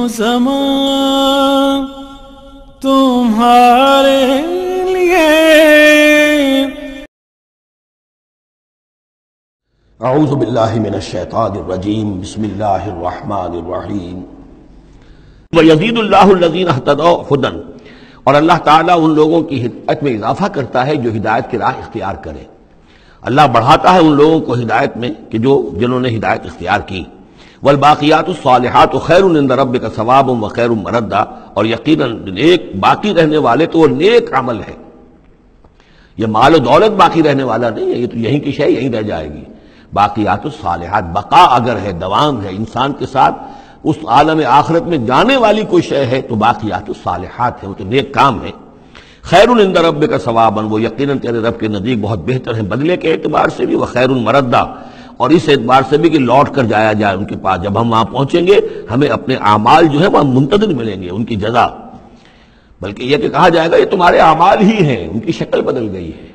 زمان تمہارے لیے. اعوذ باللہ من الشیطان الرجیم. بسم اللہ الرحمن الرحیم. وَيَزِيدُ اللَّهُ الَّذِينَ اهْتَدَوْا هُدًى، اور اللہ تعالیٰ ان لوگوں کی ہدایت میں اضافہ کرتا ہے جو ہدایت کی راہ اختیار کرے. اللہ بڑھاتا ہے ان لوگوں کو ہدایت میں کہ جنہوں نے ہدایت اختیار کی. والباقیات الصالحات خیر عند ربک ثوابا وخیر مردا، اور یقیناً نیک باقی رہنے والے تو وہ نیک عمل ہے. یہ مال و دولت باقی رہنے والا نہیں ہے، یہ تو یہیں کی شے یہیں رہ جائے گی. باقیات الصالحات، بقا اگر ہے، دوام ہے انسان کے ساتھ، اس عالم آخرت میں جانے والی کوئی شے ہے تو باقیات الصالحات ہے، وہ تو نیک کام ہے. خیر عند ربک ثوابا، وہ یقیناً تیرے رب کے نزدیک بہت بہتر ہیں بدلے کے اعتبار سے بھی. وخیر مردا، اور اس اعتبار سے بھی کہ لوٹ کر جایا جائے ان کے پاس. جب ہم وہاں پہنچیں گے ہمیں اپنے اعمال جو ہے وہاں منتظر ملیں گے، ان کی جزا. بلکہ یہ کہ کہا جائے گا یہ تمہارے اعمال ہی ہیں، ان کی شکل بدل گئی ہے.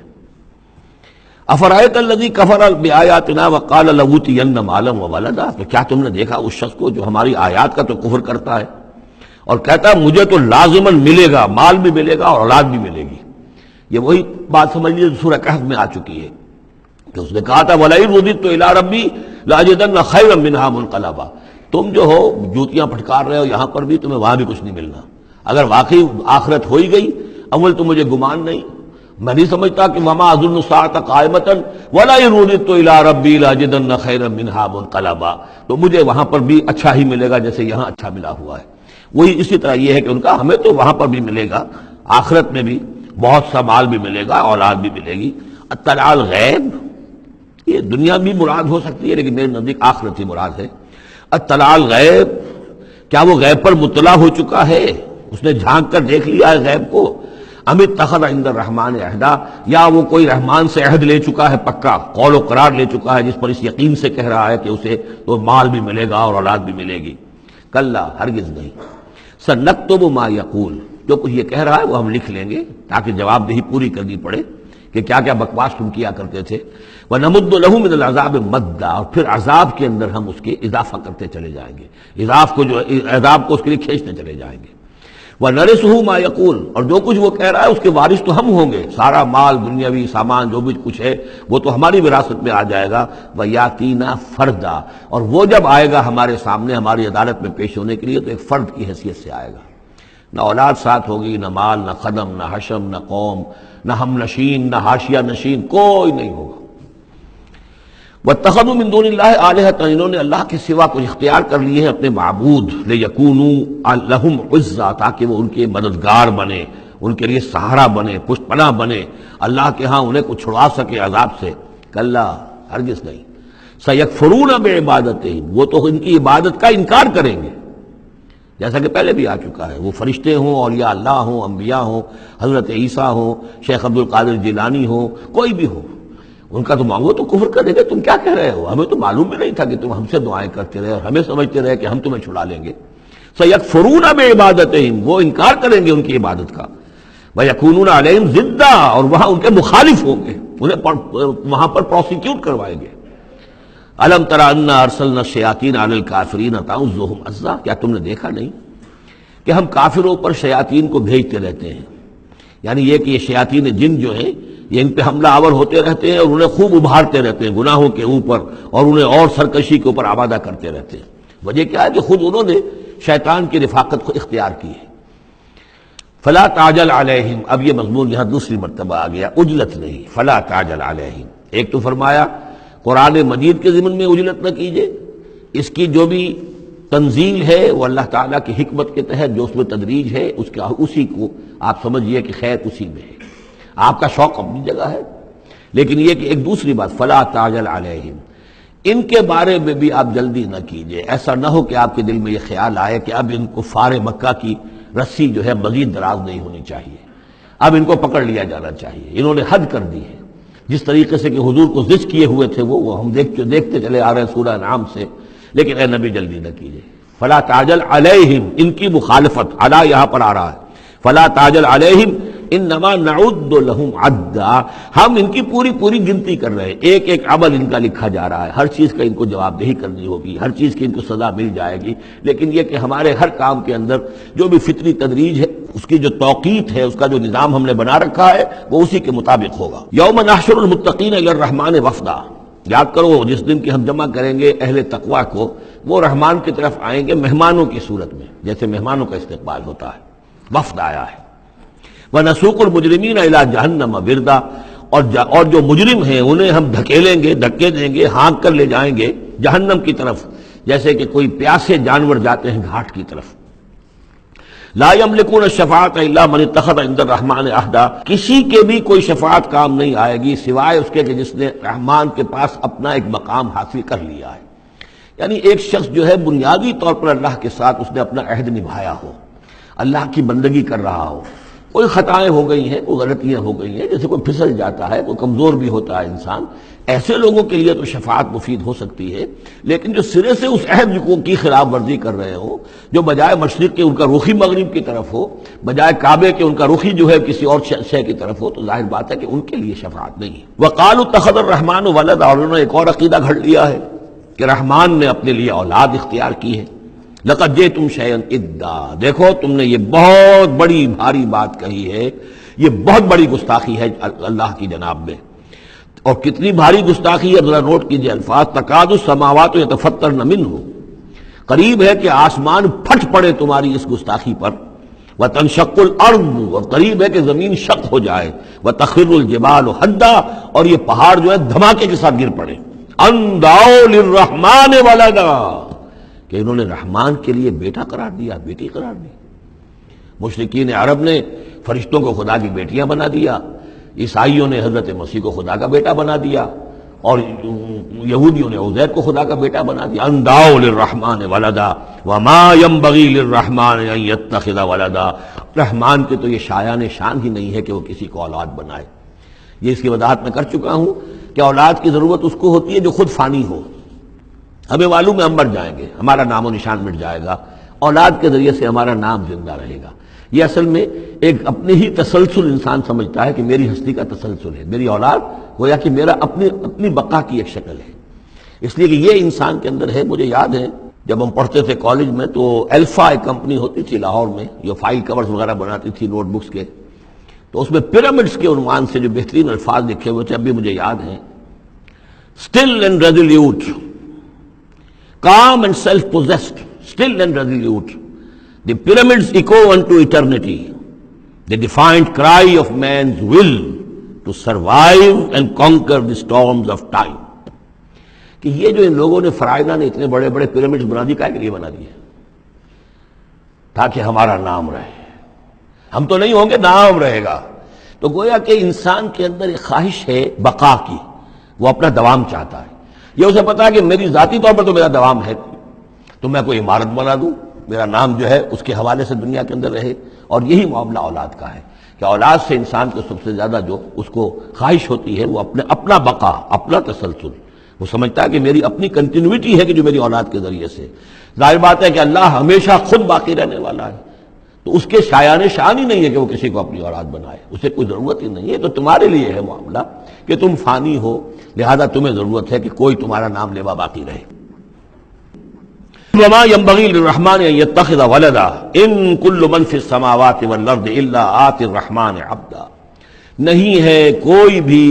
افرأیت الذی کفر بآیاتنا وقال لأوتین مالا وولدا، تو کیا تم نے دیکھا اس شخص کو جو ہماری آیات کا تو کفر کرتا ہے اور کہتا ہے مجھے تو لازماً ملے گا، مال بھی ملے گا اور اولاد بھی ملے گی. یہ وہی بات سمجھ لیجیے جو سورہ کہف میں آ چکی ہے کہ اس نے کہا تھا وَلَئِن رُدِدتُّ إِلَىٰ رَبِّي لَأَجِدَنَّ خَيْرًا مِنْهَا مُنْقَلَبًا. تم جو ہو جوتیاں پھٹکار رہے ہو یہاں پر بھی، تمہیں وہاں بھی کچھ نہیں ملنا. اگر واقعی آخرت ہو ہی گئی، اول تو مجھے گمان نہیں، میں نہیں سمجھتا کہ وَمَا أَظُنُّ السَّاعَةَ قَائِمَةً وَلَئِن رُدِدتُّ إِلَىٰ رَبِّي لَأَجِدَنَّ خَيْرًا مِنْهَا مُنْقَلَبًا. تو مجھے وہاں پر بھی اچھا ہی ملے گا جیسے یہاں اچھا ملا ہوا ہے. وہی اسی طرح یہ ہے کہ ان کا ہمیں تو وہاں پر بھی ملے گا، آخرت میں بھی بہت سا مال بھی ملے گا، اولاد بھی ملے گی. اطلاع الغیب، یہ دنیا بھی مراد ہو سکتی ہے لیکن میرے نزدیک آخرت ہی مراد ہے. اطلاع الغیب، کیا وہ غیب پر مطلع ہو چکا ہے، اس نے جھانک کر دیکھ لیا ہے غیب کو. ام اتخذ عند الرحمن عہدا، یا وہ کوئی رحمان سے عہد لے چکا ہے، پکا قول و قرار لے چکا ہے جس پر اس یقین سے کہہ رہا ہے کہ اسے تو مال بھی ملے گا اور اولاد بھی ملے گی. کلا، ہرگز نہیں. سنکتب ما یقول، جو کچھ یہ کہہ رہا ہے وہ ہم لکھ لیں گے تاکہ جواب دہی پوری کرنی پڑے کہ کیا کیا بکواس تم کیا کرتے تھے. وَنَمُدُّ لَهُ مِنَ الْعَذَابِ مَدًّا، اور پھر عذاب کے اندر ہم اس کے اضافہ کرتے چلے جائیں گے، عذاب کو اس کے لیے کھینچتے چلے جائیں گے. وَنَرِثُهُ مَا يَقُولُ، اور جو کچھ وہ کہہ رہا ہے اس کے وارث تو ہم ہوں گے. سارا مال دنیاوی سامان جو بھی کچھ ہے وہ تو ہماری وراثت میں آ جائے گا. وَيَأْتِينَا فَرْدًا، اور وہ جب آئے گا ہمارے سامنے ہماری عدالت میں پیش ہونے کے لیے تو ایک فرد کی حیثیت سے آئے گا. نہ اولاد ساتھ ہوگی، نہ مال، نہ خدم، نہ حشم، نہ قوم، نہ ہم نشین، نہ حاشیہ نشین، کوئی نہیں ہوگا. وَاتَّخَذُوا مِن دُونِ اللَّهِ آلِهَةً، انہوں نے اللہ کے سوا کچھ اختیار کر لیے ہیں اپنے معبود. لِيَكُونُوا لَهُمْ عِزًّا، تاکہ وہ ان کے مددگار بنے، ان کے لیے سہارا بنے، پشت پناہ بنے، اللہ کے ہاں انہیں کچھ چھڑا سکے عذاب سے. کلا، ہرگز نہیں. سَيَكْفُرُونَ بِعِبَادَتِهِمْ، وہ تو ان کی عبادت کا انکار کریں گے جیسا کہ پہلے بھی آ چکا ہے. وہ فرشتے ہوں، اولیاء اللہ ہوں، انبیاء ہوں، حضرت عیسیٰ ہوں، شیخ عبد القادر جیلانی ہوں، کوئی بھی ہو، ان کا تو مانگو تو کفر کرے گا. تم کیا کہہ رہے ہو، ہمیں تو معلوم بھی نہیں تھا کہ تم ہم سے دعائیں کرتے رہے اور ہمیں سمجھتے رہے کہ ہم تمہیں چھڑا لیں گے. سَيَكْفُرُونَ بِعِبَادَتِهِمْ، وہ انکار کریں گے ان کی عبادت کا. وَيَكُونُونَ عَلَيْهِمْ ضِدًّا، اور وہاں ان کے مخالف ہوں گے، انہیں وہاں پر پروسیکیوٹ کروائیں گے. الم تر انا ارسلنا الشیاطین علی الکافرین تعوذهم عزا، کیا تم نے دیکھا نہیں کہ ہم کافروں پر شیاطین کو بھیجتے رہتے ہیں. یعنی یہ کہ یہ شیاطین جن جو ہیں یہ ان پہ حملہ آور ہوتے رہتے ہیں اور انہیں خوب ابھارتے رہتے ہیں گناہوں کے اوپر اور انہیں اور سرکشی کے اوپر آمادہ کرتے رہتے ہیں. وجہ کیا ہے کہ خود انہوں نے شیطان کی رفاقت کو اختیار کی ہے. فلا تعجل علیہم، اب یہ مضمون یہاں دوسری مرتبہ آ گیا، عجلت نہیں. فلا تعجل علیہم، ایک تو فرمایا قرآن مجید کے ضمن میں عجلت نہ کیجئے، اس کی جو بھی تنزیل ہے وہ اللہ تعالیٰ کی حکمت کے تحت جو اس میں تدریج ہے اسی کو آپ سمجھیے کہ خیر اسی میں ہے. آپ کا شوق اپنی جگہ ہے، لیکن یہ کہ ایک دوسری بات فلا تعجل علیہم، ان کے بارے میں بھی آپ جلدی نہ کیجئے. ایسا نہ ہو کہ آپ کے دل میں یہ خیال آئے کہ اب ان کفار مکہ کی رسی جو ہے مزید دراز نہیں ہونی چاہیے، اب ان کو پکڑ لیا جانا چاہیے، انہوں نے حد کر دی ہے. جس طریقے سے کہ حضور کو ضد کیے ہوئے تھے وہ ہم دیکھتے چلے آ رہے ہیں سورہ انعام سے. لیکن اے نبی جلدی نہ کیجئے. فلا تعجل علیہم، ان کی مخالفت، علی یہاں پر آ رہا ہے. فلا تعجل علیہم، انما نعد لهم عدا، ہم ان کی پوری پوری گنتی کر رہے ہیں، ایک ایک عمل ان کا لکھا جا رہا ہے، ہر چیز کا ان کو جواب دہی کرنی ہوگی، ہر چیز کی ان کو سزا مل جائے گی، لیکن یہ کہ ہمارے ہر کام کے اندر جو بھی فطری تدریج ہے، اس کی جو توقیت ہے، اس کا جو نظام ہم نے بنا رکھا ہے، وہ اسی کے مطابق ہوگا۔ یوم نحشر المتقین الی الرحمن وفدا، یاد کرو جس دن کی ہم جمع کریں گے اہل تقویٰ کو، وہ رحمان کی طرف آئیں گے مہمانوں کی صورت میں، جیسے مہمانوں کا استقبال ہوتا ہے، وفد آیا ہے۔ وَنَسُوقُ الْمُجْرِمِينَ إِلَىٰ جَهَنَّمَ وِرْدًا، اور جو مجرم ہیں انہیں ہم دھکیلیں گے، دھکے دیں گے، ہانک کر لے جائیں گے جہنم کی طرف، جیسے کہ کوئی پیاسے جانور جاتے ہیں گھاٹ کی طرف۔ لا يملكون الشفاعة الا من اتخذ عند الرحمن عہدا، کسی کے بھی کوئی شفاعت کام نہیں آئے گی سوائے اس کے کہ جس نے رحمان کے پاس اپنا ایک مقام حاصل کر لیا ہے، یعنی ایک شخص جو ہے بنیادی طور پر اللہ کے ساتھ اس نے اپنا عہد نبھایا ہو، اللہ کی بندگی کر رہا ہو، کوئی خطائیں ہو گئی ہیں، کوئی غلطیاں ہو گئی ہیں، جیسے کوئی پھسل جاتا ہے، کوئی کمزور بھی ہوتا ہے انسان، ایسے لوگوں کے لیے تو شفاعت مفید ہو سکتی ہے، لیکن جو سرے سے اس عہد کی خلاف ورزی کر رہے ہو، جو بجائے مشرق کے ان کا رخی مغرب کی طرف ہو، بجائے کعبے کے ان کا رخی جو ہے کسی اور شے کی طرف ہو، تو ظاہر بات ہے کہ ان کے لیے شفاعت نہیں ہے۔ وَقَالُوا اتَّخَذَ الرَّحْمَنُ وَلَدًا، اور انہوں نے ایک اور عقیدہ گھڑ لیا ہے کہ رحمان نے اپنے لیے اولاد اختیار کی ہے۔ لَقَدْ جِئْتُمْ شَيْئًا إِدًّا، دیکھو تم نے یہ بہت بڑی بھاری بات کہی ہے، یہ بہت بڑی گستاخی ہے اللہ کی جناب میں، اور کتنی بھاری گستاخی ہے ذرا نوٹ کیجئے الفاظ، تکاد السماوات یتفطرن منہ، قریب ہے کہ آسمان پھٹ پڑے تمہاری اس گستاخی پر، وتنشق الارض، اور قریب ہے کہ زمین شق ہو جائے، وتخر الجبال حدا، اور یہ پہاڑ جو ہے دھماکے کے ساتھ گر پڑے، ان دعوا للرحمن ولدا، کہ انہوں نے رحمان کے لیے بیٹا قرار دیا، بیٹی قرار دی۔ مشرکین عرب نے فرشتوں کو خدا کی بیٹیاں بنا دیا، عیسائیوں نے حضرت مسیح کو خدا کا بیٹا بنا دیا، اور یہودیوں نے عزیر کو خدا کا بیٹا بنا دیا۔ ان دعوا للرحمن ولدا وما ينبغي للرحمن ان يتخذ ولدا، رحمان کے تو یہ شایان شان ہی نہیں ہے کہ وہ کسی کو اولاد بنائے۔ یہ اس کی وضاحت میں کر چکا ہوں کہ اولاد کی ضرورت اس کو ہوتی ہے جو خود فانی ہو، ہمیں معلوم ہے ہم مر جائیں گے، ہمارا نام و نشان مٹ جائے گا، اولاد کے ذریعے سے ہمارا نام زندہ رہے گا۔ یہ اصل میں ایک اپنی ہی تسلسل انسان سمجھتا ہے کہ میری ہستی کا تسلسل ہے، میری اولاد گویا کہ میرا اپنی بقا کی ایک شکل ہے، اس لیے کہ یہ انسان کے اندر ہے۔ مجھے یاد ہے جب ہم پڑھتے تھے کالج میں تو الفا ایک کمپنی ہوتی تھی لاہور میں، جو فائل کورز وغیرہ بناتی تھی نوٹ بکس کے، تو اس میں پیرامڈز کے عنوان سے جو بہترین الفاظ لکھے ہوئے تھے اب بھی مجھے یاد ہیں، still and resolute, calm and self-possessed, still and resolute. The pyramids echo unto eternity, the defiant cry of man's will to survive and conquer the storms of time. کہ یہ جو ان لوگوں نے فرائضہ نے اتنے بڑے بڑے پیرامڈز بنا دی، کیا کے لیے بنا دیے؟ تاکہ ہمارا نام رہے، ہم تو نہیں ہوں گے، نام رہے گا۔ تو گویا کہ انسان کے اندر ایک خواہش ہے بقا کی، وہ اپنا دوام چاہتا ہے۔ یہ اسے پتا ہے کہ میری ذاتی طور پر تو میرا دوام ہے، تو میں کوئی عمارت بنا دوں، میرا نام جو ہے اس کے حوالے سے دنیا کے اندر رہے، اور یہی معاملہ اولاد کا ہے کہ اولاد سے انسان کو سب سے زیادہ جو اس کو خواہش ہوتی ہے وہ اپنا بقا، اپنا تسلسل، وہ سمجھتا ہے کہ میری اپنی کنٹینیوٹی ہے کہ جو میری اولاد کے ذریعے سے۔ ظاہر بات ہے کہ اللہ ہمیشہ خود باقی رہنے والا ہے، تو اس کے شایان شان ہی نہیں ہے کہ وہ کسی کو اپنی اولاد بنائے، اسے کوئی ضرورت ہی نہیں ہے۔ تو تمہارے لیے ہے معاملہ کہ تم فانی ہو، لہذا تمہیں ضرورت ہے کہ کوئی تمہارا نام لیوا باقی رہے۔ وما ينبغي للرحمن ان يتخذ ولدا ان كل من في السماوات والارض الا آتي الرحمن عبدا، نہیں ہے کوئی بھی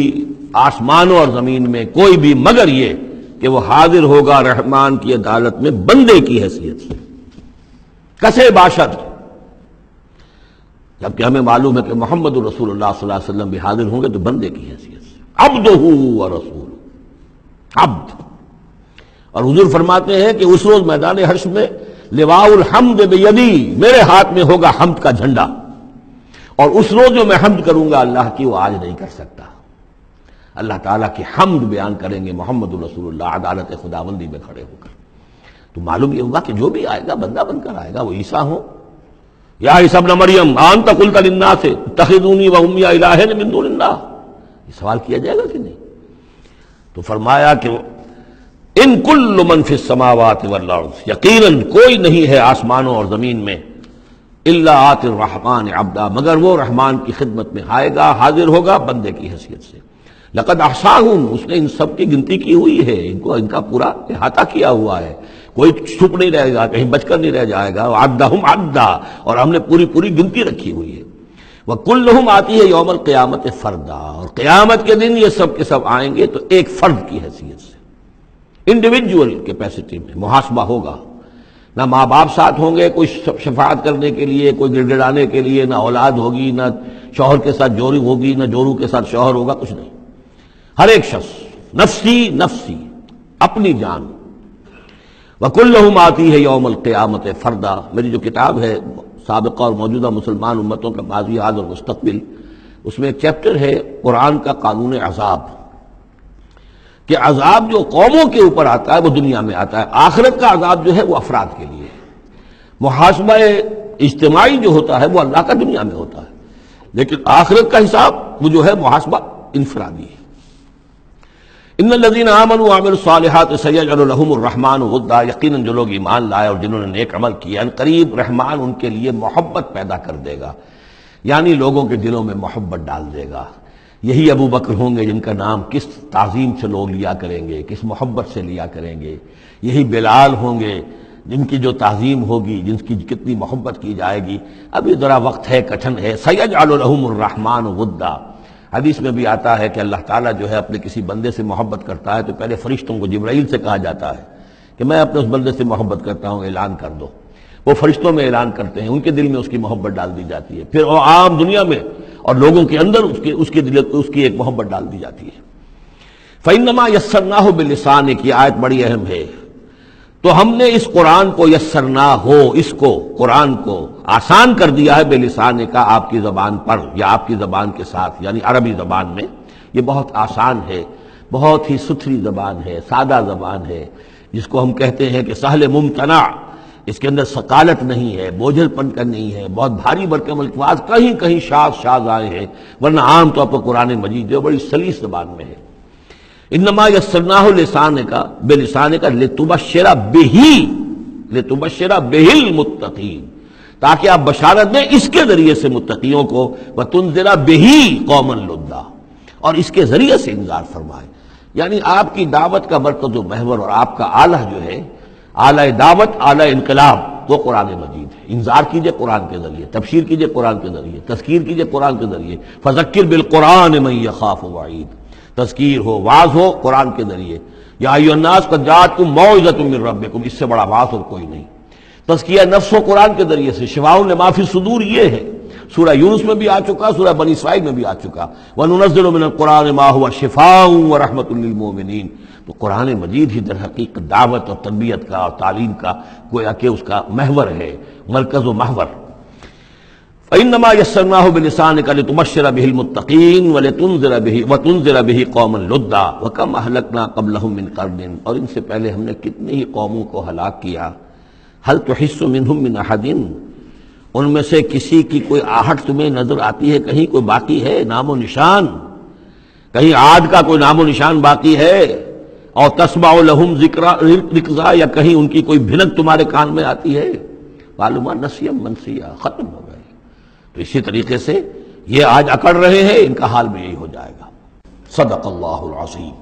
آسمانوں اور زمین میں کوئی بھی مگر یہ کہ وہ حاضر ہوگا رحمان کی عدالت میں بندے کی حیثیت سے، کسے باشد، جبکہ ہمیں معلوم ہے کہ محمد رسول اللہ صلی اللہ علیہ وسلم بھی حاضر ہوں گے تو بندے کی حیثیت سے، عبدہ ورسول، عبد۔ اور حضور فرماتے ہیں کہ اس روز میدان حشر میں لواء الحمد بیدی، میرے ہاتھ میں ہوگا حمد کا جھنڈا، اور اس روز جو میں حمد کروں گا اللہ کی وہ آج نہیں کر سکتا۔ اللہ تعالیٰ کی حمد بیان کریں گے محمد رسول اللہ عدالت خداوندی میں کھڑے ہو کر۔ تو معلوم یہ ہوا کہ جو بھی آئے گا بندہ بن کر آئے گا، وہ عیسیٰ ہو یا عیسیٰ ابن مریم انت قلت للناس اتخذونی وامی الہین من دون اللہ، یہ سوال کیا جائے گا کہ نہیں؟ تو فرمایا کہ ان کل من فی السماوات والارض، یقیناً کوئی نہیں ہے آسمانوں اور زمین میں، الا آت الرحمن عبدا، مگر وہ رحمان کی خدمت میں آئے گا، حاضر ہوگا بندے کی حیثیت سے۔ لقد احصاہم، اس نے ان سب کی گنتی کی ہوئی ہے، ان کا پورا احاطہ کیا ہوا ہے، کوئی چھپ نہیں رہے گا، کہیں بچ کر نہیں رہ جائے گا۔ عدہم عدا، اور ہم نے پوری گنتی رکھی ہوئی ہے۔ وَكُلُّهُمْ آتی ہے یوم القیامت فردا، اور قیامت کے دن یہ سب کے سب آئیں گے تو ایک فرد کی حیثیت سے، انڈیویجول کیپیسٹی میں محاسبہ ہوگا۔ نہ ماں باپ ساتھ ہوں گے کوئی شفاعت کرنے کے لیے، کوئی گڑ گڑانے کے لیے، نہ اولاد ہوگی، نہ شوہر کے ساتھ جوری ہوگی، نہ جورو کے ساتھ شوہر ہوگا، کچھ نہیں۔ ہر ایک شخص نفسی نفسی، اپنی جان۔ وَكُلُّهُمْ آتی ہے یوم القیامت فردا، میری جو کتاب ہے سابقہ اور موجودہ مسلمان امتوں کا ماضی، حال اور مستقبل، اس میں ایک چیپٹر ہے قرآن کا قانون عذاب، کہ عذاب جو قوموں کے اوپر آتا ہے وہ دنیا میں آتا ہے، آخرت کا عذاب جو ہے وہ افراد کے لیے ہے۔ محاسبہ اجتماعی جو ہوتا ہے وہ اللہ کا دنیا میں ہوتا ہے، لیکن آخرت کا حساب وہ جو ہے محاسبہ انفرادی ہے۔ ان الذین آمنوا وعملوا الصالحات سیجعل لهم الرحمن ودا، یقیناً جو لوگ ایمان لائے اور جنہوں نے نیک عمل کیا، ان قریب رحمان ان کے لیے محبت پیدا کر دے گا، یعنی لوگوں کے دلوں میں محبت ڈال دے گا۔ یہی ابو بکر ہوں گے جن کا نام کس تعظیم سے لوگ لیا کریں گے، کس محبت سے لیا کریں گے۔ یہی بلال ہوں گے جن کی جو تعظیم ہوگی، جن کی کتنی محبت کی جائے گی۔ ابھی ذرا وقت ہے، کٹھن ہے۔ سیجعل لهم الرحمن ودا، حدیث میں بھی آتا ہے کہ اللہ تعالیٰ جو ہے اپنے کسی بندے سے محبت کرتا ہے تو پہلے فرشتوں کو، جبرائیل سے کہا جاتا ہے کہ میں اپنے اس بندے سے محبت کرتا ہوں، اعلان کر دو۔ وہ فرشتوں میں اعلان کرتے ہیں، ان کے دل میں اس کی محبت ڈال دی جاتی ہے، پھر وہ عام دنیا میں اور لوگوں کے اندر اس کی ایک محبت ڈال دی جاتی ہے۔ فَإِنَّمَا يَسَّرْنَاهُ بِلِسَانِكَ، یہ آیت بڑی اہم ہے۔ تو ہم نے اس قرآن کو یسرنا ہو، اس کو قرآن کو آسان کر دیا ہے، بلسان کا، آپ کی زبان پر یا آپ کی زبان کے ساتھ، یعنی عربی زبان میں۔ یہ بہت آسان ہے، بہت ہی ستھری زبان ہے، سادہ زبان ہے، جس کو ہم کہتے ہیں کہ سہل ممتنع، اس کے اندر ثقالت نہیں ہے، بوجھل پن کا نہیں ہے، بہت بھاری بھرکم الفاظ کہیں کہیں شاذ آئے ہیں، ورنہ عام طور پر قرآن مجید جو بڑی سلیس زبان میں ہے۔ انما یسرناہ لسانک، بلسانک لتبشر بہ المتقین، تاکہ آپ بشارت دیں اس کے ذریعے سے متقیوں کو، وتنذر بہ قوما لدا، اور اس کے ذریعے سے انذار فرمائے۔ یعنی آپ کی دعوت کا مرکز و محور اور آپ کا آلہ جو ہے، آلہ دعوت، آلہ انقلاب، وہ قرآن مجید ہے۔ انذار کیجئے قرآن کے ذریعے، تبشیر کیجئے قرآن کے ذریعے، تذکیر کیجئے قرآن کے ذریعے۔ فذکر بالقرآن من یخاف وعید، تذکیر ہو، واعظ ہو قرآن کے ذریعے۔ یا ایھا الناس قد جاءتکم موعظۃ من ربکم، اس سے بڑا واعظ اور کوئی نہیں۔ تزکیہ نفس و قرآن کے ذریعے سے، شفاء لما فی الصدور یہ ہے، سورہ یونس میں بھی آ چکا، سورہ بنی اسرائیل میں بھی آ چکا۔ وَنُنَزِّلُ مِنَ الْقُرْآنِ مَا هُوَ شِفَاءٌ وَرَحْمَةٌ لِّلْمُؤْمِنِينَ، تو قرآن مجید ہی در حقیقت دعوت اور تربیت کا اور تعلیم کا گویا کہ اس کا محور ہے، مرکز و محور۔ فَإِنَّمَا يَسَّرْنَاهُ بِلِسَانِكَ لِتُبَشِّرَ بِهِ الْمُتَّقِينَ وَتُنذِرَ بِهِ قَوْمًا لُدًّا وَكَمْ أَهْلَكْنَا قَبْلَهُم مِّن قَرْنٍ، اور ان سے پہلے ہم نے کتنی ہی قوموں کو ہلاک کیا۔ هَلْ تُحِسُّ مِنْهُم مِّنْ أَحَدٍ، ان میں سے کسی کی کوئی آہٹ تمہیں نظر آتی ہے؟ کہیں کوئی باقی ہے نام و نشان؟ کہیں عاد کا کوئی نام و نشان باقی ہے؟ اور تسمع لهم رکزا، یا کہیں ان کی کوئی بھنک تمہارے کان میں آتی ہے؟ معلومات نسیا منسیا، ختم ہو گئے۔ تو اسی طریقے سے یہ آج اکڑ رہے ہیں، ان کا حال بھی یہی ہو جائے گا۔ صدق اللہ العظیم۔